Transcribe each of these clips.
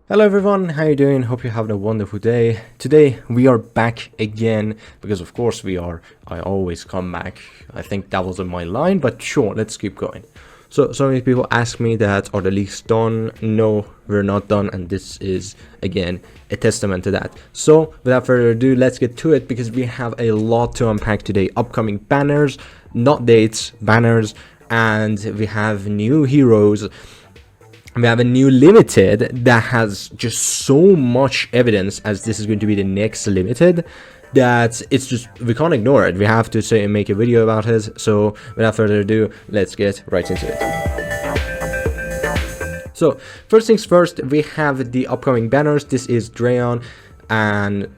Hello everyone, how you doing? Hope you're having a wonderful day. Today we are back again because of course we are. I always come back. I think that was in my line, but sure, let's keep going. So many people ask me that are the leaks done? No, we're not done, and this is again a testament to that. So without further ado, let's get to it because we have a lot to unpack today. Upcoming banners, not dates, banners, and we have new heroes. We have a new limited that has just so much evidence, as this is going to be the next limited, that it's just, we can't ignore it. We have to say and make a video about it. So without further ado, let's get right into it. So first things first, we have the upcoming banners. This is Drayon and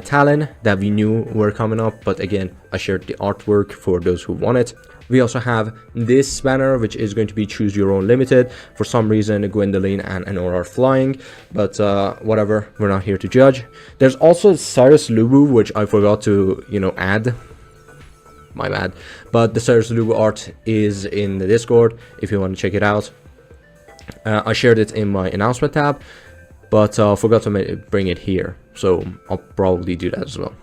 Talon that we knew were coming up, but again, I shared the artwork for those who want it. We also have this banner, which is going to be choose your own limited. For some reason, Gwendolyn and Anora are flying, but whatever, we're not here to judge. There's also Cyrus Lubu, which I forgot to, add. My bad. But the Cyrus Lubu art is in the Discord if you want to check it out. I shared it in my announcement tab, but forgot to bring it here. So I'll probably do that as well.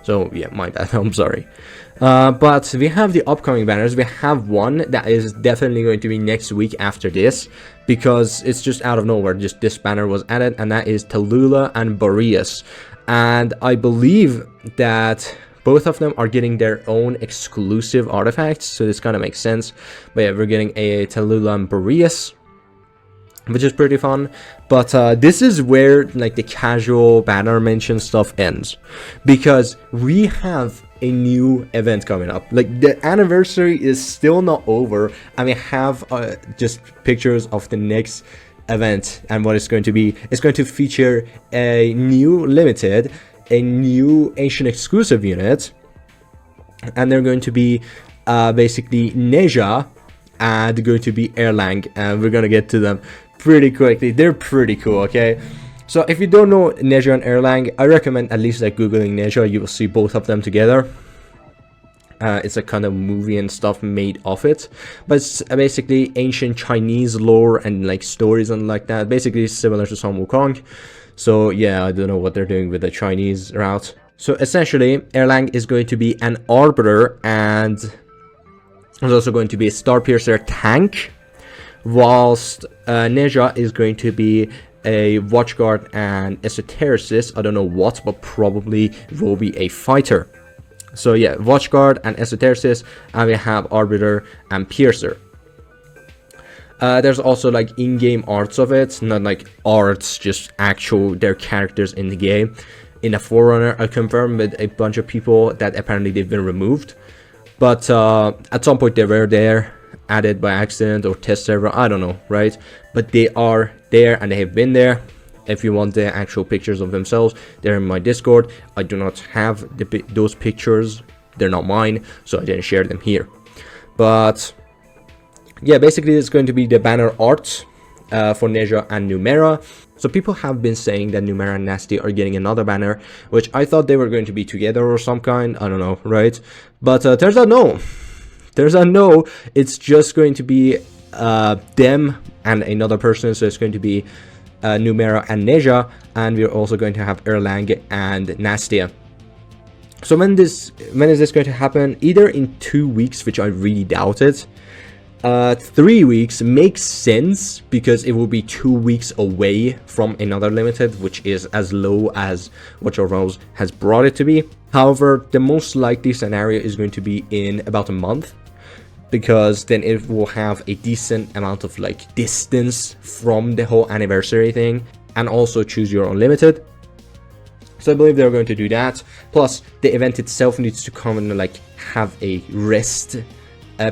So yeah, my bad, I'm sorry. But we have the upcoming banners. We have one that is definitely going to be next week after this, because it's just out of nowhere. Just this banner was added, and that is Tallulah and Boreas. And I believe that both of them are getting their own exclusive artifacts, so this kind of makes sense. But yeah, we're getting a Tallulah and Boreas, which is pretty fun. But this is where like the casual banner mention stuff ends, because we have a new event coming up. Like, the anniversary is still not over, and we have just pictures of the next event and what it's going to be. It's going to feature a new limited, a new ancient exclusive unit, and they're going to be basically Nezha, and they're going to be Erlang, and we're gonna get to them pretty quickly. They're pretty cool, okay? So if you don't know Nezha and Erlang, I recommend at least like googling Nezha. You will see both of them together. It's a kind of movie and stuff made of it, but it's basically ancient Chinese lore and like stories and like that. Basically similar to Sun Wukong. So yeah, I don't know what they're doing with the Chinese route. So essentially, Erlang is going to be an arbiter, and there's also going to be a Starpiercer tank, whilst Nezha is going to be a watchguard and esotericist. I don't know what, but probably will be a fighter. So yeah, watchguard and esotericist, and we have arbiter and piercer. There's also like in-game arts of it, not like arts, just actual their characters in the game. In a Forerunner, I confirmed with a bunch of people that apparently they've been removed, but at some point they were there, added by accident or test server, I don't know, right? But they are there, and they have been there. If you want the actual pictures of themselves, they're in my Discord. I do not have those pictures, they're not mine, so I didn't share them here. But yeah, basically it's going to be the banner art for Nezha and Numera. So people have been saying that Numera and Nasty are getting another banner, which I thought they were going to be together or some kind, I don't know, right? But turns out no. There's a no. It's just going to be them and another person. So it's going to be Numera and Nezha, and we're also going to have Erlang and Nastia. So when is this going to happen? Either in 2 weeks, which I really doubt it. 3 weeks makes sense because it will be 2 weeks away from another limited, which is as low as what your Rose has brought it to be. However, the most likely scenario is going to be in about a month, because then it will have a decent amount of like distance from the whole anniversary thing, and also choose your own limited. So I believe they're going to do that. Plus the event itself needs to come and like have a rest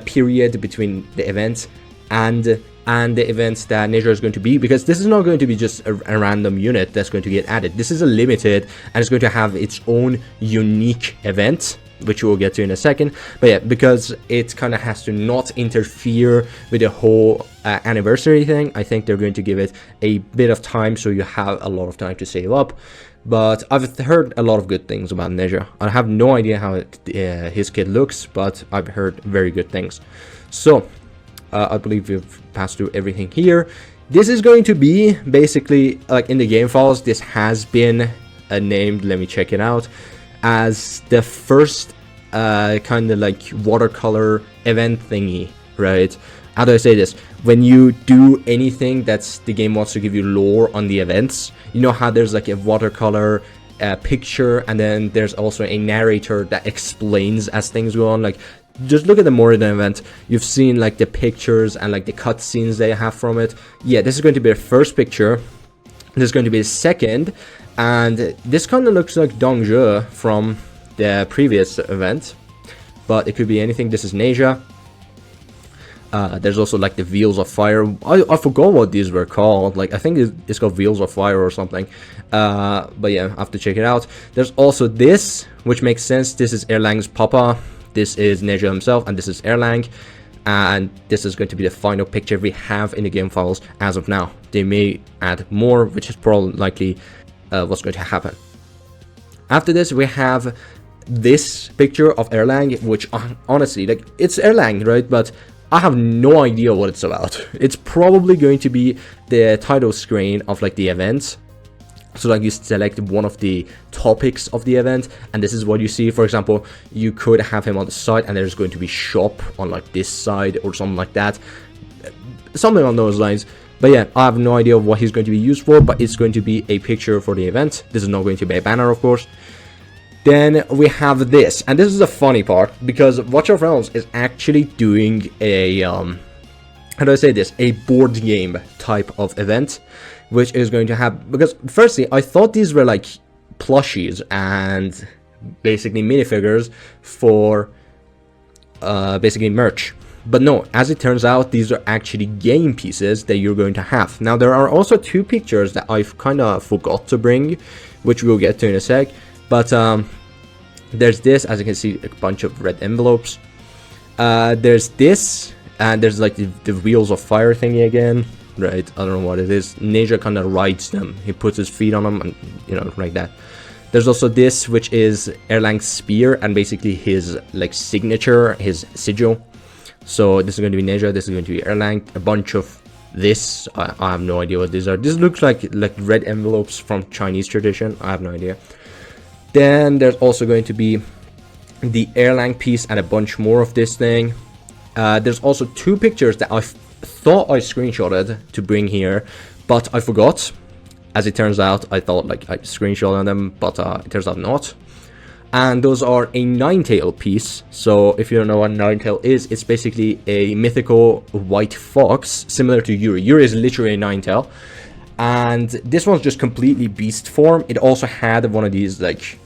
period between the event and the event that Nezha is going to be, because this is not going to be just a random unit that's going to get added. This is a limited, and it's going to have its own unique event, which we'll get to in a second. But yeah, because it kind of has to not interfere with the whole anniversary thing, I think they're going to give it a bit of time, so you have a lot of time to save up. But I've heard a lot of good things about Nezha. I have no idea how his kid looks, but I've heard very good things. So I believe we've passed through everything here. This is going to be basically like in the game files. This has been named, let me check it out, as the first kind of like watercolor event thingy, right? How do I say this? When you do anything that's the game wants to give you lore on the events, you know how there's like a watercolor picture, and then there's also a narrator that explains as things go on. Like, just look at the Moradin event. You've seen like the pictures and like the cutscenes they have from it. Yeah, this is going to be the first picture. This is going to be the second, and this kind of looks like Dongzhe from the previous event, but it could be anything. This is Nezha. There's also like the Wheels of Fire. I forgot what these were called. Like, I think it's called Wheels of Fire or something. But yeah, I have to check it out. There's also this, which makes sense. This is Erlang's papa. This is Nezha himself, and this is Erlang. And this is going to be the final picture we have in the game files as of now. They may add more, which is probably likely what's going to happen. After this, we have this picture of Erlang, which honestly, like, it's Erlang, right? But I have no idea what it's about. It's probably going to be the title screen of like the event. So like you select one of the topics of the event, and this is what you see. For example, you could have him on the side, and there's going to be shop on like this side or something like that. Something on those lines. But yeah, I have no idea what he's going to be used for, but it's going to be a picture for the event. This is not going to be a banner, of course. Then we have this, and this is the funny part, because Watch of Realms is actually doing a, how do I say this, a board game type of event, which is going to have, because firstly, I thought these were like plushies and basically minifigures for basically merch. But no, as it turns out, these are actually game pieces that you're going to have. Now, there are also two pictures that I've kind of forgot to bring, which we'll get to in a sec. But there's this, as you can see, a bunch of red envelopes. There's this, and there's like the Wheels of Fire thingy again, right? I don't know what it is. Nezha kind of rides them. He puts his feet on them, and you know, like that. There's also this, which is Erlang's spear, and basically his like signature, his sigil. So this is going to be Nezha, this is going to be Erlang. A bunch of this, I have no idea what these are. This looks like red envelopes from Chinese tradition. I have no idea. Then there's also going to be the Erlang piece and a bunch more of this thing. There's also two pictures that I thought I screenshotted to bring here, but I forgot. As it turns out, I thought like I screenshotted them, but it turns out not. And those are a Ninetail piece. So if you don't know what Ninetail is, it's basically a mythical white fox, similar to Yuri. Yuri is literally a Ninetail. And this one's just completely beast form. It also had one of these like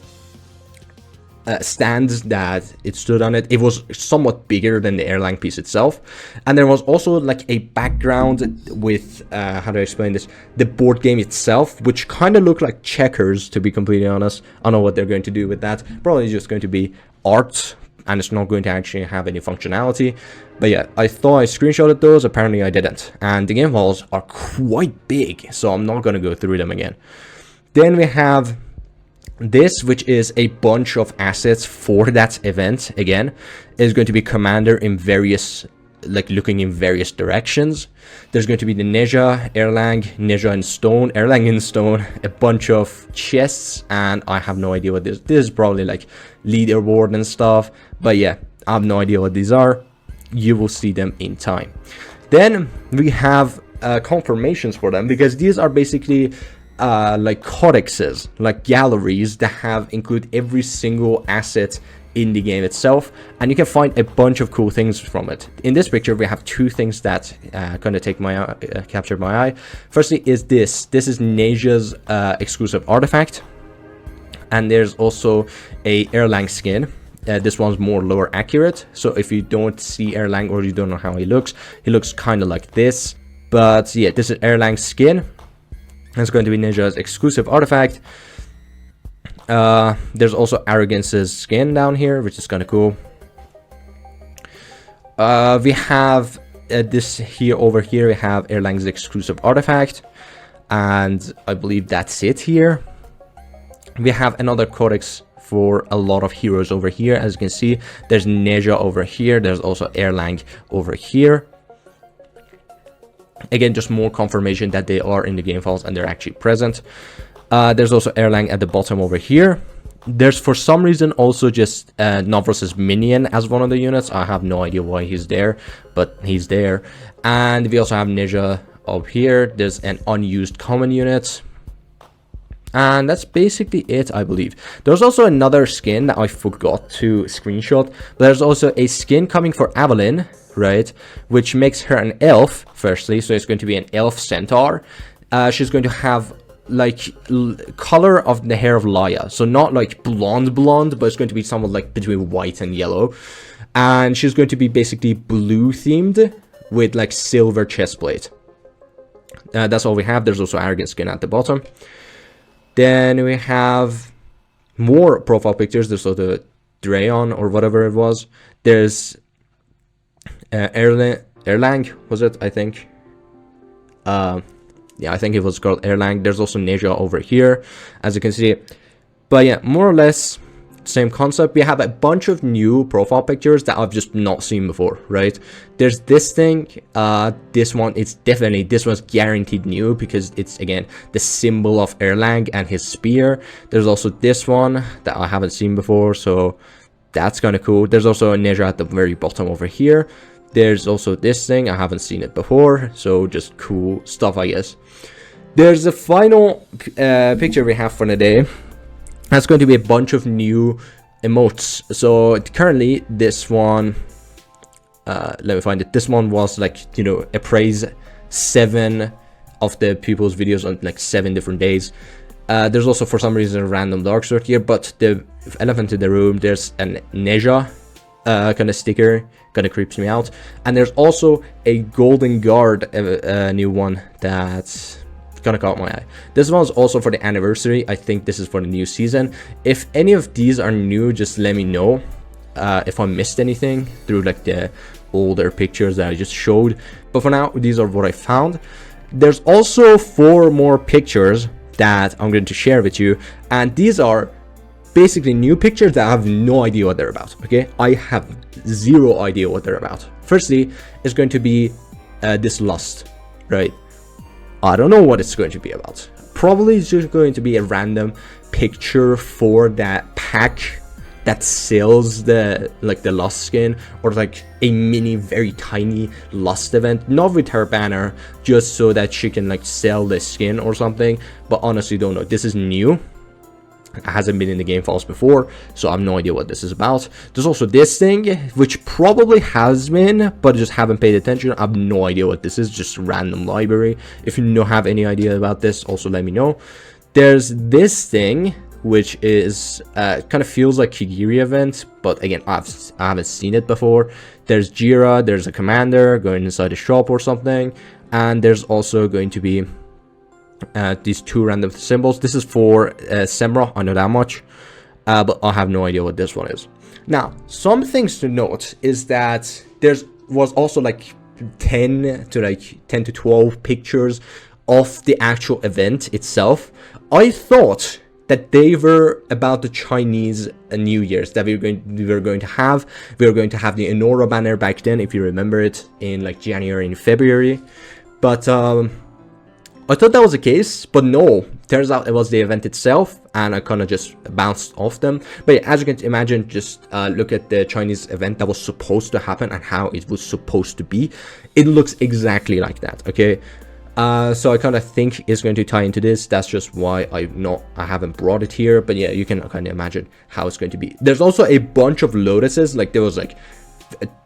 stands that it stood on it. It was somewhat bigger than the Erlang piece itself. And there was also like a background with, how do I explain this? The board game itself, which kind of looked like checkers, to be completely honest. I don't know what they're going to do with that. Probably just going to be art, and it's not going to actually have any functionality. But yeah, I thought I screenshotted those. Apparently I didn't. And the game files are quite big, so I'm not going to go through them again. Then we have this, which is a bunch of assets for that event. Again, is going to be commander in various, like looking in various directions. There's going to be the Nezha, Nezha in stone, Erlang in stone, a bunch of chests, and I have no idea what this is. Probably like leaderboard and stuff. But yeah, I have no idea what these are. You will see them in time. Then we have confirmations for them, because these are basically like codexes, like galleries that include every single asset in the game itself, and you can find a bunch of cool things from it. In this picture, we have two things that kind of captured my eye. Firstly is this is Nezha's exclusive artifact, and there's also a Erlang skin. This one's more lower accurate, so if you don't see Erlang or you don't know how he looks kind of like this. But yeah, this is Erlang's skin. It's going to be Nezha's exclusive artifact. There's also Arrogance's skin down here, which is kind of cool. We have this here, over here we have Erlang's exclusive artifact, and I believe that's it here. We have another codex for a lot of heroes over here. As you can see, there's Nezha over here, there's also Erlang over here. Again, just more confirmation that they are in the game files and they're actually present. There's also Erlang at the bottom over here. There's for some reason also just Novros's minion as one of the units. I have no idea why he's there, but he's there. And we also have Nezha up here. There's an unused common unit. And that's basically it, I believe. There's also another skin that I forgot to screenshot. But there's also a skin coming for Evelyn, right? Which makes her an elf, firstly. So it's going to be an elf centaur. She's going to have like color of the hair of Laia. So not like blonde, but it's going to be somewhat like between white and yellow. And she's going to be basically blue themed with like silver chest plate. That's all we have. There's also arrogant skin at the bottom. Then we have more profile pictures. There's also Drayon or whatever it was. There's Erlang, was it? I think. Yeah, I think it was called Erlang. There's also Nezha over here, as you can see. But yeah, more or less same concept. We have a bunch of new profile pictures that I've just not seen before, right? There's this thing, this one, this one's guaranteed new because it's, again, the symbol of Erlang and his spear. There's also this one that I haven't seen before, so that's kind of cool. There's also a Nezha at the very bottom over here. There's also this thing, I haven't seen it before, so just cool stuff, I guess. There's the final picture we have for the day. That's going to be a bunch of new emotes. So currently this one, let me find it. This one was like, you know, appraise 7 of the people's videos on like 7 different days. There's also for some reason a random dark sword here, but the elephant in the room, there's an Nezha kind of sticker, kind of creeps me out. And there's also a golden guard, new one that's kind of caught my eye. This one's also for the anniversary. I think this is for the new season. If any of these are new, just let me know if I missed anything through like the older pictures that I just showed. But for now, these are what I found. There's also 4 more pictures that I'm going to share with you, and these are basically new pictures that I have no idea what they're about. Okay, I have 0 idea what they're about. Firstly, it's going to be this lust, right? I don't know what it's going to be about. Probably it's just going to be a random picture for that pack that sells the lust skin, or like a mini very tiny lust event, not with her banner, just so that she can like sell the skin or something. But honestly don't know. This is new. It hasn't been in the game files before, so I have no idea what this is about. There's also this thing, which probably has been, but just haven't paid attention. I have no idea what this is, just random library. If you don't have any idea about this, also let me know. There's this thing, which is kind of feels like Kigiri event, but again, I haven't seen it before. There's Jira, there's a commander going inside a shop or something, and there's also going to be these 2 random symbols. This is for Semra, I know that much, but I have no idea what this one is. Now, some things to note is that was also like 10 to 12 pictures of the actual event itself. I thought that they were about the Chinese New Year's that we were going to have. We were going to have the Enora banner back then, if you remember it, in like January and February. But I thought that was the case, but no, turns out it was the event itself, and I kind of just bounced off them. But yeah, as you can imagine, just look at the Chinese event that was supposed to happen and how it was supposed to be. It looks exactly like that, okay? So I kind of think it's going to tie into this. That's just why I haven't brought it here. But yeah, you can kind of imagine how it's going to be. There's also a bunch of lotuses. Like there was like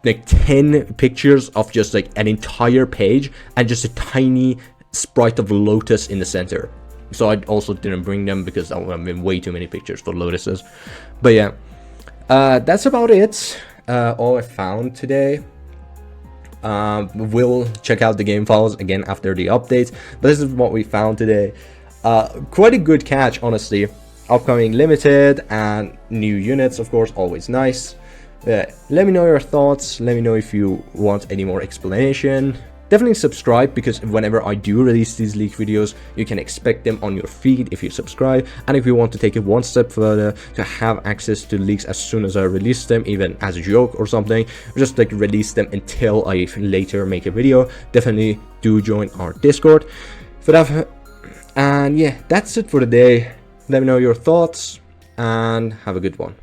10 pictures of just like an entire page and just a tiny sprite of lotus in the center. So I also didn't bring them because that would have been way too many pictures for lotuses. But yeah, that's about it. All I found today. We'll check out the game files again after the updates, but this is what we found today. Quite a good catch, honestly. Upcoming limited and new units, of course, always nice. Let me know your thoughts. Let me know if you want any more explanation. Definitely subscribe, because whenever I do release these leak videos, you can expect them on your feed if you subscribe. And if you want to take it one step further to have access to leaks as soon as I release them, even as a joke or something, just like release them until I later make a video, definitely do join our Discord for that. And yeah, that's it for today. Let me know your thoughts and have a good one.